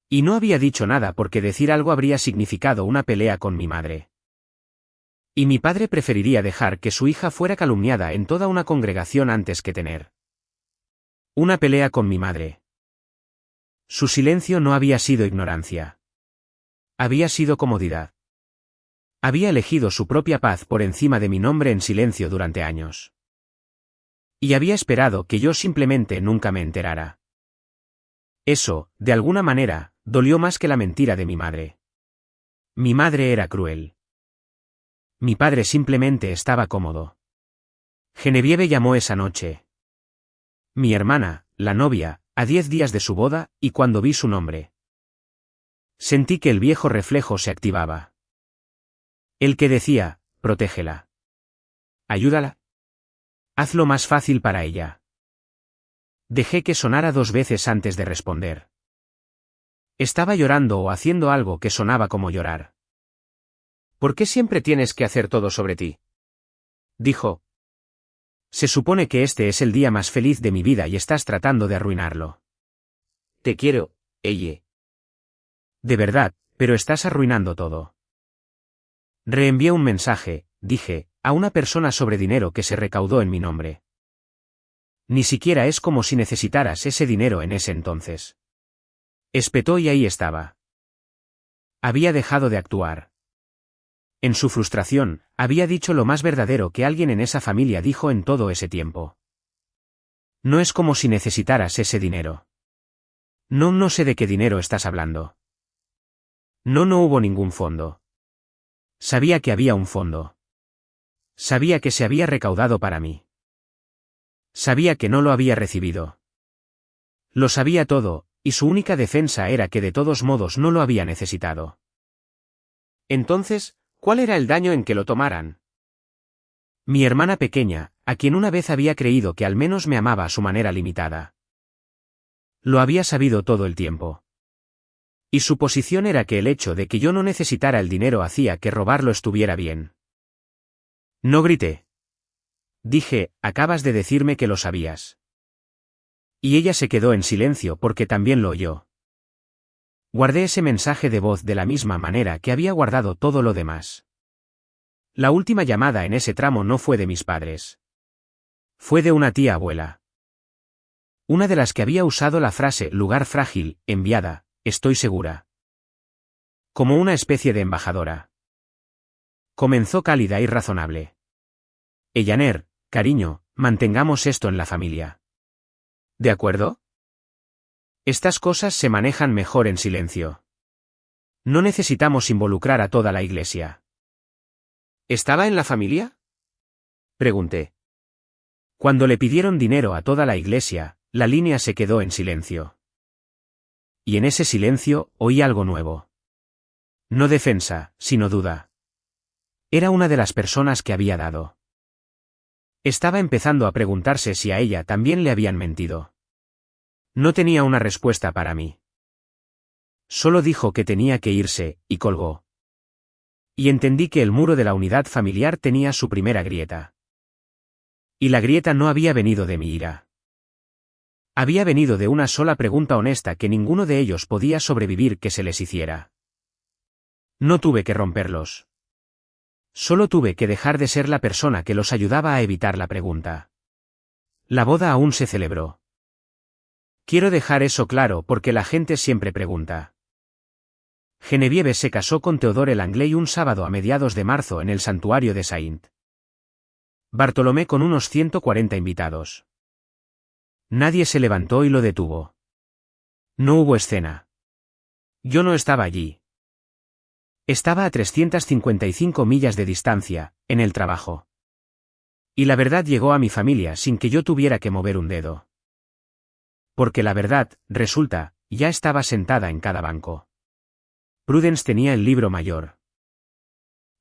Y no había dicho nada porque decir algo habría significado una pelea con mi madre. Y mi padre preferiría dejar que su hija fuera calumniada en toda una congregación antes que tener una pelea con mi madre. Su silencio no había sido ignorancia. Había sido comodidad. Había elegido su propia paz por encima de mi nombre en silencio durante años. Y había esperado que yo simplemente nunca me enterara. Eso, de alguna manera, dolió más que la mentira de mi madre. Mi madre era cruel. Mi padre simplemente estaba cómodo. Genevieve llamó esa noche. Mi hermana, la novia, a 10 días de su boda, y cuando vi su nombre, sentí que el viejo reflejo se activaba. El que decía, protégela. Ayúdala. Hazlo más fácil para ella. Dejé que sonara 2 veces antes de responder. Estaba llorando o haciendo algo que sonaba como llorar. ¿Por qué siempre tienes que hacer todo sobre ti? Dijo. Se supone que este es el día más feliz de mi vida y estás tratando de arruinarlo. Te quiero, ella. De verdad, pero estás arruinando todo. Reenvié un mensaje, dije, a una persona sobre dinero que se recaudó en mi nombre. Ni siquiera es como si necesitaras ese dinero en ese entonces. Espetó y ahí estaba. Había dejado de actuar. En su frustración, había dicho lo más verdadero que alguien en esa familia dijo en todo ese tiempo. No es como si necesitaras ese dinero. No sé de qué dinero estás hablando. No hubo ningún fondo. Sabía que había un fondo. Sabía que se había recaudado para mí. Sabía que no lo había recibido. Lo sabía todo, y su única defensa era que de todos modos no lo había necesitado. Entonces, ¿cuál era el daño en que lo tomaran? Mi hermana pequeña, a quien una vez había creído que al menos me amaba a su manera limitada. Lo había sabido todo el tiempo. Y su posición era que el hecho de que yo no necesitara el dinero hacía que robarlo estuviera bien. No grité. Dije, acabas de decirme que lo sabías. Y ella se quedó en silencio porque también lo oyó. Guardé ese mensaje de voz de la misma manera que había guardado todo lo demás. La última llamada en ese tramo no fue de mis padres. Fue de una tía abuela. Una de las que había usado la frase lugar frágil, enviada, estoy segura. Como una especie de embajadora. Comenzó cálida y razonable. Ellaner, cariño, mantengamos esto en la familia. ¿De acuerdo? Estas cosas se manejan mejor en silencio. No necesitamos involucrar a toda la iglesia. ¿Estaba en la familia? Pregunté. Cuando le pidieron dinero a toda la iglesia, la línea se quedó en silencio. Y en ese silencio, oí algo nuevo. No defensa, sino duda. Era una de las personas que había dado. Estaba empezando a preguntarse si a ella también le habían mentido. No tenía una respuesta para mí. Solo dijo que tenía que irse, y colgó. Y entendí que el muro de la unidad familiar tenía su primera grieta. Y la grieta no había venido de mi ira. Había venido de una sola pregunta honesta que ninguno de ellos podía sobrevivir que se les hiciera. No tuve que romperlos. Solo tuve que dejar de ser la persona que los ayudaba a evitar la pregunta. La boda aún se celebró. Quiero dejar eso claro porque la gente siempre pregunta. Genevieve se casó con Theodore Langley un sábado a mediados de marzo en el santuario de Saint Bartolomé con unos 140 invitados. Nadie se levantó y lo detuvo. No hubo escena. Yo no estaba allí. Estaba a 355 millas de distancia, en el trabajo. Y la verdad llegó a mi familia sin que yo tuviera que mover un dedo. Porque la verdad, resulta, ya estaba sentada en cada banco. Prudence tenía el libro mayor.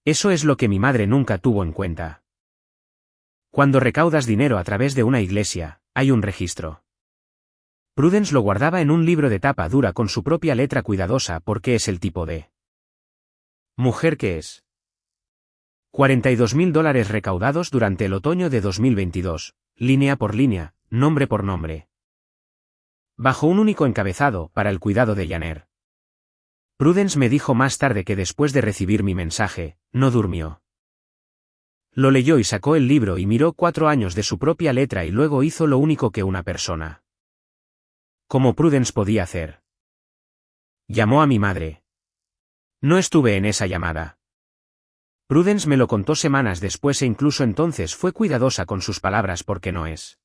Eso es lo que mi madre nunca tuvo en cuenta. Cuando recaudas dinero a través de una iglesia, hay un registro. Prudence lo guardaba en un libro de tapa dura con su propia letra cuidadosa porque es el tipo de mujer que es. $42.000 recaudados durante el otoño de 2022, línea por línea, nombre por nombre. Bajo un único encabezado, para el cuidado de Janer. Prudence me dijo más tarde que después de recibir mi mensaje, no durmió. Lo leyó y sacó el libro y miró 4 años de su propia letra y luego hizo lo único que una persona como Prudence podía hacer. Llamó a mi madre. No estuve en esa llamada. Prudence me lo contó semanas después e incluso entonces fue cuidadosa con sus palabras porque no es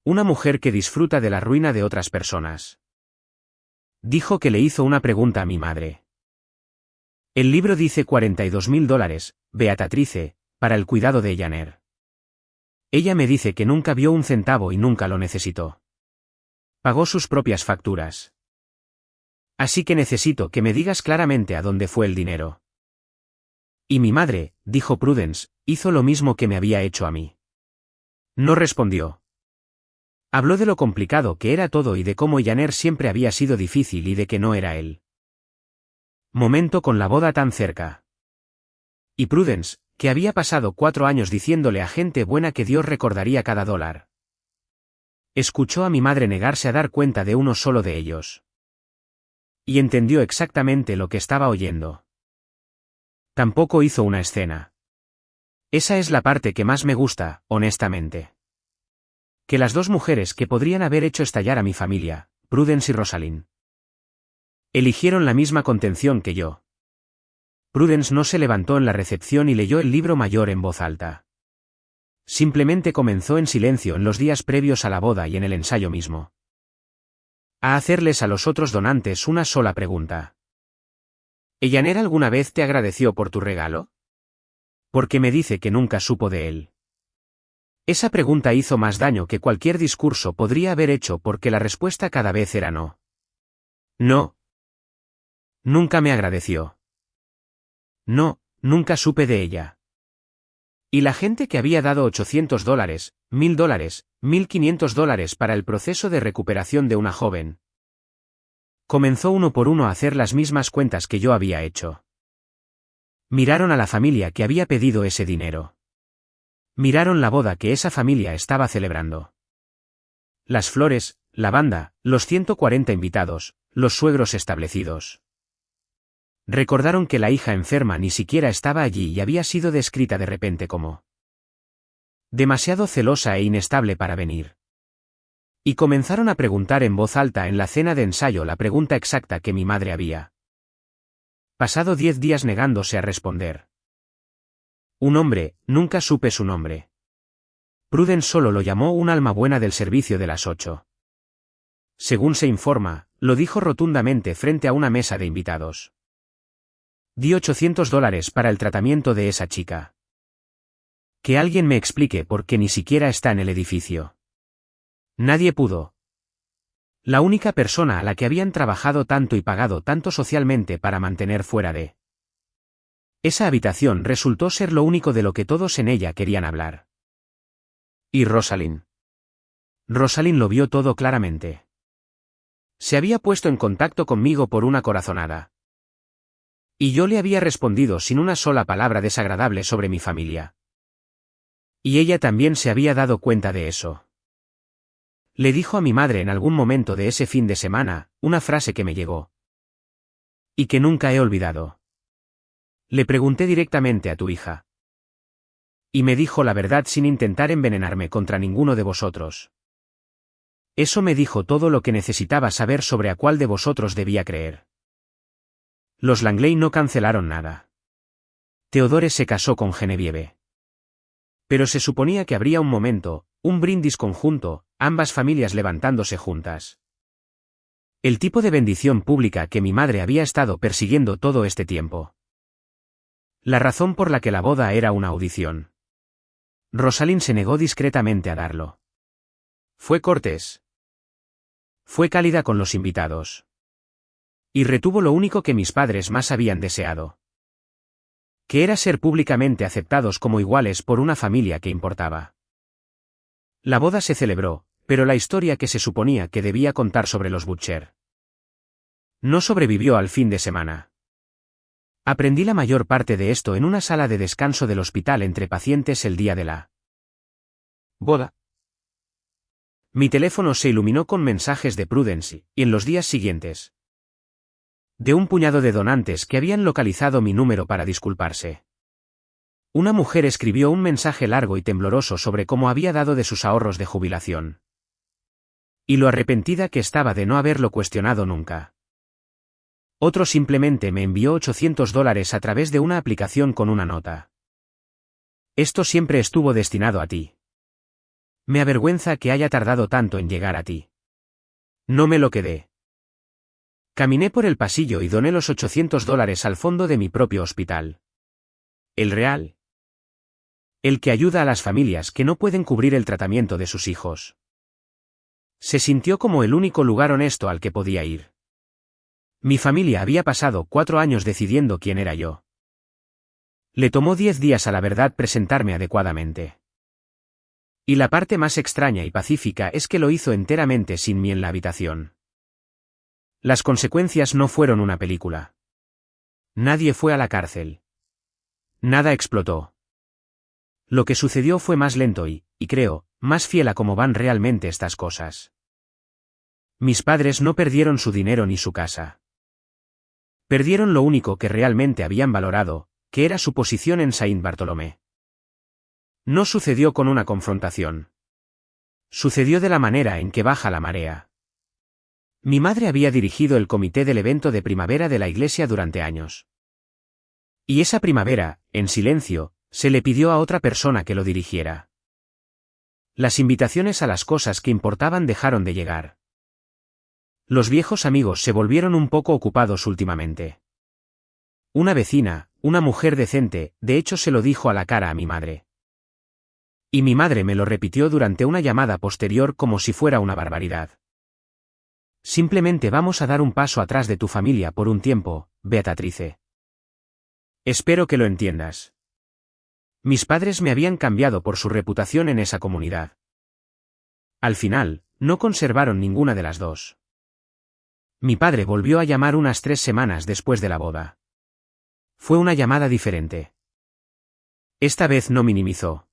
una mujer que disfruta de la ruina de otras personas. Dijo que le hizo una pregunta a mi madre. El libro dice $42.000, Beatatrice, para el cuidado de Janer. Ella me dice que nunca vio un centavo y nunca lo necesitó. Pagó sus propias facturas. Así que necesito que me digas claramente a dónde fue el dinero. Y mi madre, dijo Prudence, hizo lo mismo que me había hecho a mí. No respondió. Habló de lo complicado que era todo y de cómo Janer siempre había sido difícil y de que no era él. Momento con la boda tan cerca. Y Prudence, que había pasado 4 años diciéndole a gente buena que Dios recordaría cada dólar. Escuchó a mi madre negarse a dar cuenta de uno solo de ellos. Y entendió exactamente lo que estaba oyendo. Tampoco hizo una escena. Esa es la parte que más me gusta, honestamente. Que las dos mujeres que podrían haber hecho estallar a mi familia, Prudence y Rosalind, eligieron la misma contención que yo. Prudence no se levantó en la recepción y leyó el libro mayor en voz alta. Simplemente comenzó en silencio en los días previos a la boda y en el ensayo mismo. A hacerles a los otros donantes una sola pregunta. ¿Janer alguna vez te agradeció por tu regalo? Porque me dice que nunca supo de él. Esa pregunta hizo más daño que cualquier discurso podría haber hecho porque la respuesta cada vez era no. No. Nunca me agradeció. No, nunca supe de ella. Y la gente que había dado $800, $1,000, $1,500 para el proceso de recuperación de una joven. Comenzó uno por uno a hacer las mismas cuentas que yo había hecho. Miraron a la familia que había pedido ese dinero. Miraron la boda que esa familia estaba celebrando. Las flores, la banda, los 140 invitados, los suegros establecidos. Recordaron que la hija enferma ni siquiera estaba allí y había sido descrita de repente como demasiado celosa e inestable para venir. Y comenzaron a preguntar en voz alta en la cena de ensayo la pregunta exacta que mi madre había pasado 10 días negándose a responder. Un hombre, nunca supe su nombre. Prudence solo lo llamó un alma buena del servicio de las 8. Según se informa, lo dijo rotundamente frente a una mesa de invitados. Di $800 para el tratamiento de esa chica. Que alguien me explique por qué ni siquiera está en el edificio. Nadie pudo. La única persona a la que habían trabajado tanto y pagado tanto socialmente para mantener fuera de esa habitación resultó ser lo único de lo que todos en ella querían hablar. ¿Y Rosalind? Rosalind lo vio todo claramente. Se había puesto en contacto conmigo por una corazonada. Y yo le había respondido sin una sola palabra desagradable sobre mi familia. Y ella también se había dado cuenta de eso. Le dijo a mi madre en algún momento de ese fin de semana, una frase que me llegó. Y que nunca he olvidado. Le pregunté directamente a tu hija. Y me dijo la verdad sin intentar envenenarme contra ninguno de vosotros. Eso me dijo todo lo que necesitaba saber sobre a cuál de vosotros debía creer. Los Langley no cancelaron nada. Theodore se casó con Genevieve. Pero se suponía que habría un momento, un brindis conjunto, ambas familias levantándose juntas. El tipo de bendición pública que mi madre había estado persiguiendo todo este tiempo. La razón por la que la boda era una audición. Rosalind se negó discretamente a darlo. Fue cortés. Fue cálida con los invitados. Y retuvo lo único que mis padres más habían deseado. Que era ser públicamente aceptados como iguales por una familia que importaba. La boda se celebró, pero la historia que se suponía que debía contar sobre los Butcher no sobrevivió al fin de semana. Aprendí la mayor parte de esto en una sala de descanso del hospital entre pacientes el día de la boda. Mi teléfono se iluminó con mensajes de Prudence, y en los días siguientes, de un puñado de donantes que habían localizado mi número para disculparse. Una mujer escribió un mensaje largo y tembloroso sobre cómo había dado de sus ahorros de jubilación. Y lo arrepentida que estaba de no haberlo cuestionado nunca. Otro simplemente me envió $800 a través de una aplicación con una nota. Esto siempre estuvo destinado a ti. Me avergüenza que haya tardado tanto en llegar a ti. No me lo quedé. Caminé por el pasillo y doné los $800 al fondo de mi propio hospital. El real. El que ayuda a las familias que no pueden cubrir el tratamiento de sus hijos. Se sintió como el único lugar honesto al que podía ir. Mi familia había pasado 4 años decidiendo quién era yo. Le tomó 10 días a la verdad presentarme adecuadamente. Y la parte más extraña y pacífica es que lo hizo enteramente sin mí en la habitación. Las consecuencias no fueron una película. Nadie fue a la cárcel. Nada explotó. Lo que sucedió fue más lento y creo, más fiel a cómo van realmente estas cosas. Mis padres no perdieron su dinero ni su casa. Perdieron lo único que realmente habían valorado, que era su posición en Saint Bartolomé. No sucedió con una confrontación. Sucedió de la manera en que baja la marea. Mi madre había dirigido el comité del evento de primavera de la iglesia durante años. Y esa primavera, en silencio, se le pidió a otra persona que lo dirigiera. Las invitaciones a las cosas que importaban dejaron de llegar. Los viejos amigos se volvieron un poco ocupados últimamente. Una vecina, una mujer decente, de hecho se lo dijo a la cara a mi madre. Y mi madre me lo repitió durante una llamada posterior como si fuera una barbaridad. Simplemente vamos a dar un paso atrás de tu familia por un tiempo, Beatrice. Espero que lo entiendas. Mis padres me habían cambiado por su reputación en esa comunidad. Al final, no conservaron ninguna de las dos. Mi padre volvió a llamar unas 3 semanas después de la boda. Fue una llamada diferente. Esta vez no minimizó.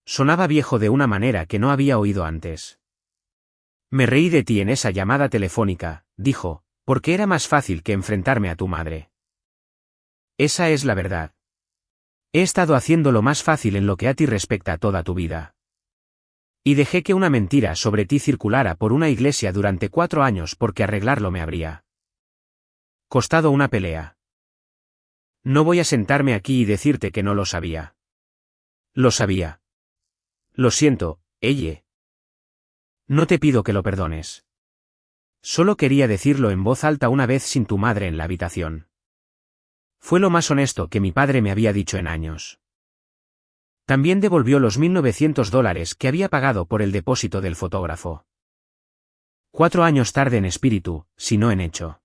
Sonaba viejo de una manera que no había oído antes. Me reí de ti en esa llamada telefónica, dijo, porque era más fácil que enfrentarme a tu madre. Esa es la verdad. He estado haciendo lo más fácil en lo que a ti respecta toda tu vida. Y dejé que una mentira sobre ti circulara por una iglesia durante 4 años porque arreglarlo me habría costado una pelea. No voy a sentarme aquí y decirte que no lo sabía. Lo sabía. Lo siento, Elle. No te pido que lo perdones. Solo quería decirlo en voz alta una vez sin tu madre en la habitación. Fue lo más honesto que mi padre me había dicho en años. También devolvió los $1.900 que había pagado por el depósito del fotógrafo. 4 años tarde en espíritu, si no en hecho.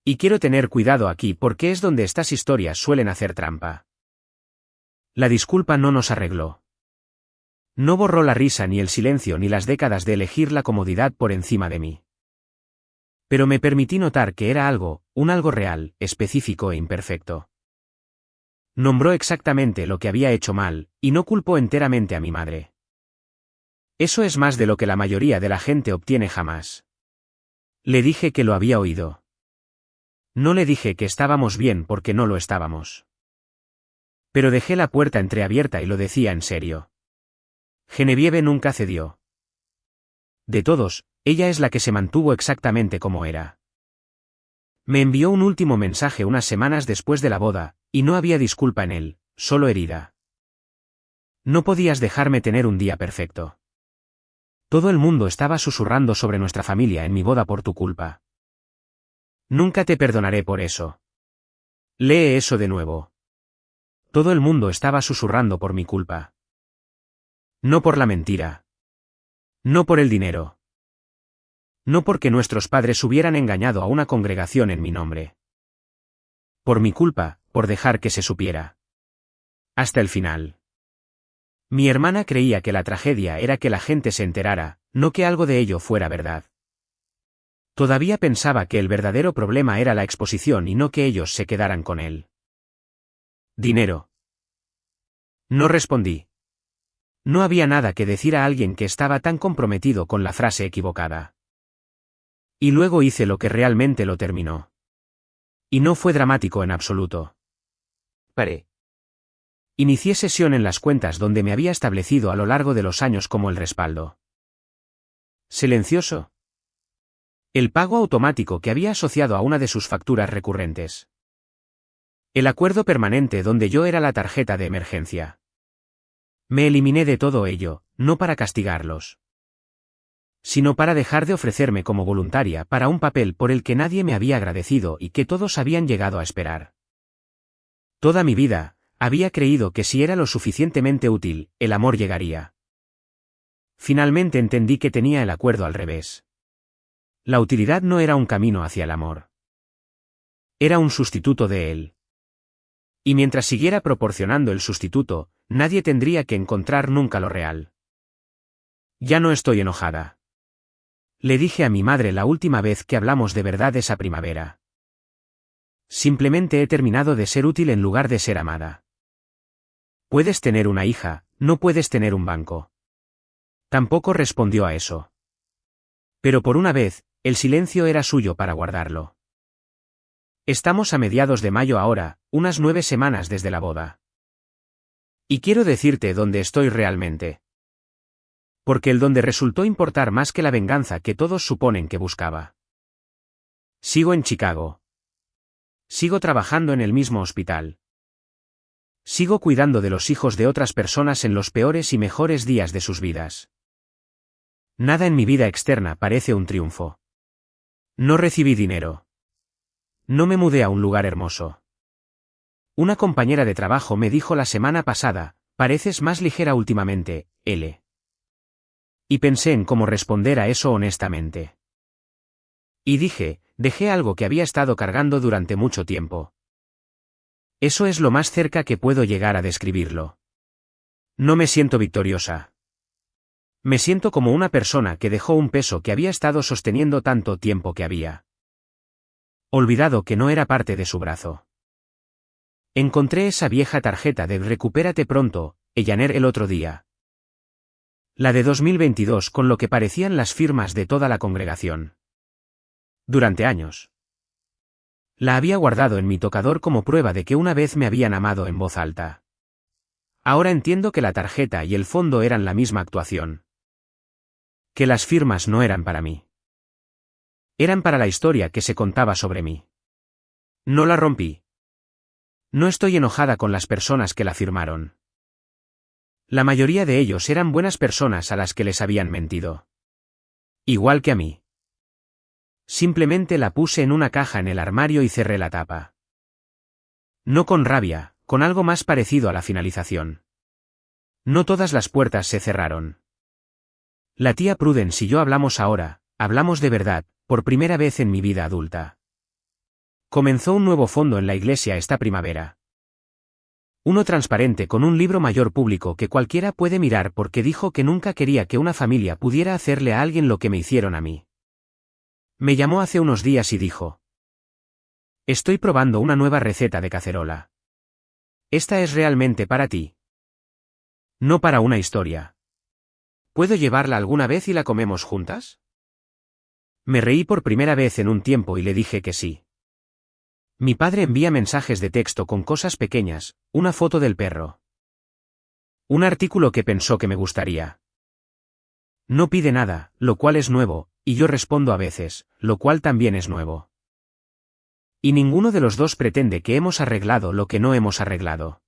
Y quiero tener cuidado aquí porque es donde estas historias suelen hacer trampa. La disculpa no nos arregló No borró la risa ni el silencio ni las décadas de elegir la comodidad por encima de mí. Pero me permití notar que era algo, un algo real, específico e imperfecto. Nombró exactamente lo que había hecho mal, y no culpó enteramente a mi madre. Eso es más de lo que la mayoría de la gente obtiene jamás. Le dije que lo había oído. No le dije que estábamos bien porque no lo estábamos. Pero dejé la puerta entreabierta y lo decía en serio. Genevieve nunca cedió. De todos, ella es la que se mantuvo exactamente como era. Me envió un último mensaje unas semanas después de la boda, y no había disculpa en él, solo herida. No podías dejarme tener un día perfecto. Todo el mundo estaba susurrando sobre nuestra familia en mi boda por tu culpa. Nunca te perdonaré por eso. Lee eso de nuevo. Todo el mundo estaba susurrando por mi culpa. No por la mentira. No por el dinero. No porque nuestros padres hubieran engañado a una congregación en mi nombre. Por mi culpa, por dejar que se supiera. Hasta el final. Mi hermana creía que la tragedia era que la gente se enterara, no que algo de ello fuera verdad. Todavía pensaba que el verdadero problema era la exposición y no que ellos se quedaran con él. Dinero. No respondí. No había nada que decir a alguien que estaba tan comprometido con la frase equivocada. Y luego hice lo que realmente lo terminó. Y no fue dramático en absoluto. Paré. Inicié sesión en las cuentas donde me había establecido a lo largo de los años como el respaldo. Silencioso. El pago automático que había asociado a una de sus facturas recurrentes. El acuerdo permanente donde yo era la tarjeta de emergencia. Me eliminé de todo ello, no para castigarlos, sino para dejar de ofrecerme como voluntaria para un papel por el que nadie me había agradecido y que todos habían llegado a esperar. Toda mi vida, había creído que si era lo suficientemente útil, el amor llegaría. Finalmente entendí que tenía el acuerdo al revés. La utilidad no era un camino hacia el amor. Era un sustituto de él. Y mientras siguiera proporcionando el sustituto, nadie tendría que encontrar nunca lo real. Ya no estoy enojada. Le dije a mi madre la última vez que hablamos de verdad esa primavera. Simplemente he terminado de ser útil en lugar de ser amada. Puedes tener una hija, no puedes tener un banco. Tampoco respondió a eso. Pero por una vez, el silencio era suyo para guardarlo. Estamos a mediados de mayo ahora, unas 9 semanas desde la boda. Y quiero decirte dónde estoy realmente. Porque el donde resultó importar más que la venganza que todos suponen que buscaba. Sigo en Chicago. Sigo trabajando en el mismo hospital. Sigo cuidando de los hijos de otras personas en los peores y mejores días de sus vidas. Nada en mi vida externa parece un triunfo. No recibí dinero. No me mudé a un lugar hermoso. Una compañera de trabajo me dijo la semana pasada, pareces más ligera últimamente, L. Y pensé en cómo responder a eso honestamente. Y dije, dejé algo que había estado cargando durante mucho tiempo. Eso es lo más cerca que puedo llegar a describirlo. No me siento victoriosa. Me siento como una persona que dejó un peso que había estado sosteniendo tanto tiempo que había olvidado que no era parte de su brazo. Encontré esa vieja tarjeta de Recupérate pronto, Ellaner el otro día. La de 2022 con lo que parecían las firmas de toda la congregación. Durante años. La había guardado en mi tocador como prueba de que una vez me habían amado en voz alta. Ahora entiendo que la tarjeta y el fondo eran la misma actuación. Que las firmas no eran para mí. Eran para la historia que se contaba sobre mí. No la rompí. No estoy enojada con las personas que la firmaron. La mayoría de ellos eran buenas personas a las que les habían mentido. Igual que a mí. Simplemente la puse en una caja en el armario y cerré la tapa. No con rabia, con algo más parecido a la finalización. No todas las puertas se cerraron. La tía Prudence y yo hablamos ahora, hablamos de verdad, por primera vez en mi vida adulta. Comenzó un nuevo fondo en la iglesia esta primavera. Uno transparente con un libro mayor público que cualquiera puede mirar porque dijo que nunca quería que una familia pudiera hacerle a alguien lo que me hicieron a mí. Me llamó hace unos días y dijo: estoy probando una nueva receta de cacerola. Esta es realmente para ti. No para una historia. ¿Puedo llevarla alguna vez y la comemos juntas? Me reí por primera vez en un tiempo y le dije que sí. Mi padre envía mensajes de texto con cosas pequeñas, una foto del perro. Un artículo que pensó que me gustaría. No pide nada, lo cual es nuevo, y yo respondo a veces, lo cual también es nuevo. Y ninguno de los dos pretende que hemos arreglado lo que no hemos arreglado.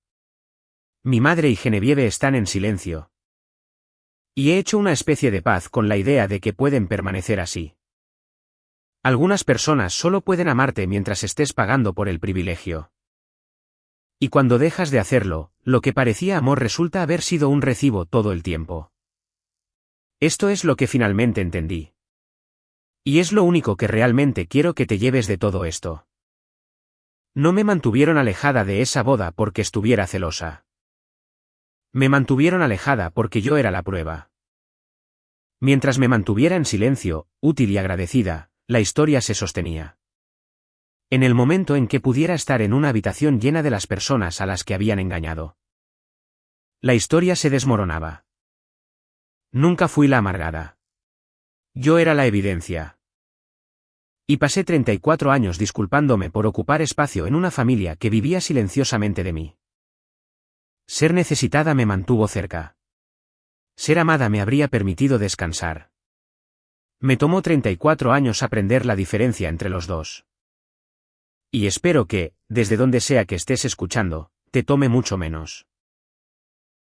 Mi madre y Genevieve están en silencio. Y he hecho una especie de paz con la idea de que pueden permanecer así. Algunas personas solo pueden amarte mientras estés pagando por el privilegio. Y cuando dejas de hacerlo, lo que parecía amor resulta haber sido un recibo todo el tiempo. Esto es lo que finalmente entendí. Y es lo único que realmente quiero que te lleves de todo esto. No me mantuvieron alejada de esa boda porque estuviera celosa. Me mantuvieron alejada porque yo era la prueba. Mientras me mantuviera en silencio, útil y agradecida, la historia se sostenía. En el momento en que pudiera estar en una habitación llena de las personas a las que habían engañado, la historia se desmoronaba. Nunca fui la amargada. Yo era la evidencia. Y pasé 34 años disculpándome por ocupar espacio en una familia que vivía silenciosamente de mí. Ser necesitada me mantuvo cerca. Ser amada me habría permitido descansar. Me tomó 34 años aprender la diferencia entre los dos. Y espero que, desde donde sea que estés escuchando, te tome mucho menos.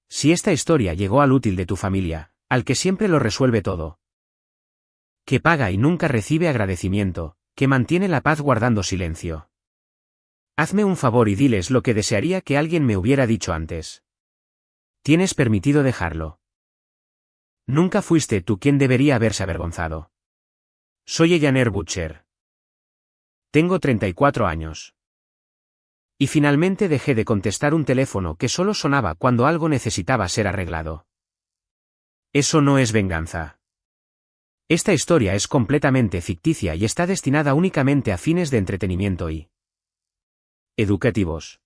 Si esta historia llegó al útil de tu familia, al que siempre lo resuelve todo, que paga y nunca recibe agradecimiento, que mantiene la paz guardando silencio. Hazme un favor y diles lo que desearía que alguien me hubiera dicho antes. Tienes permitido dejarlo. Nunca fuiste tú quien debería haberse avergonzado. Soy Eleanor Butcher. Tengo 34 años. Y finalmente dejé de contestar un teléfono que solo sonaba cuando algo necesitaba ser arreglado. Eso no es venganza. Esta historia es completamente ficticia y está destinada únicamente a fines de entretenimiento y educativos.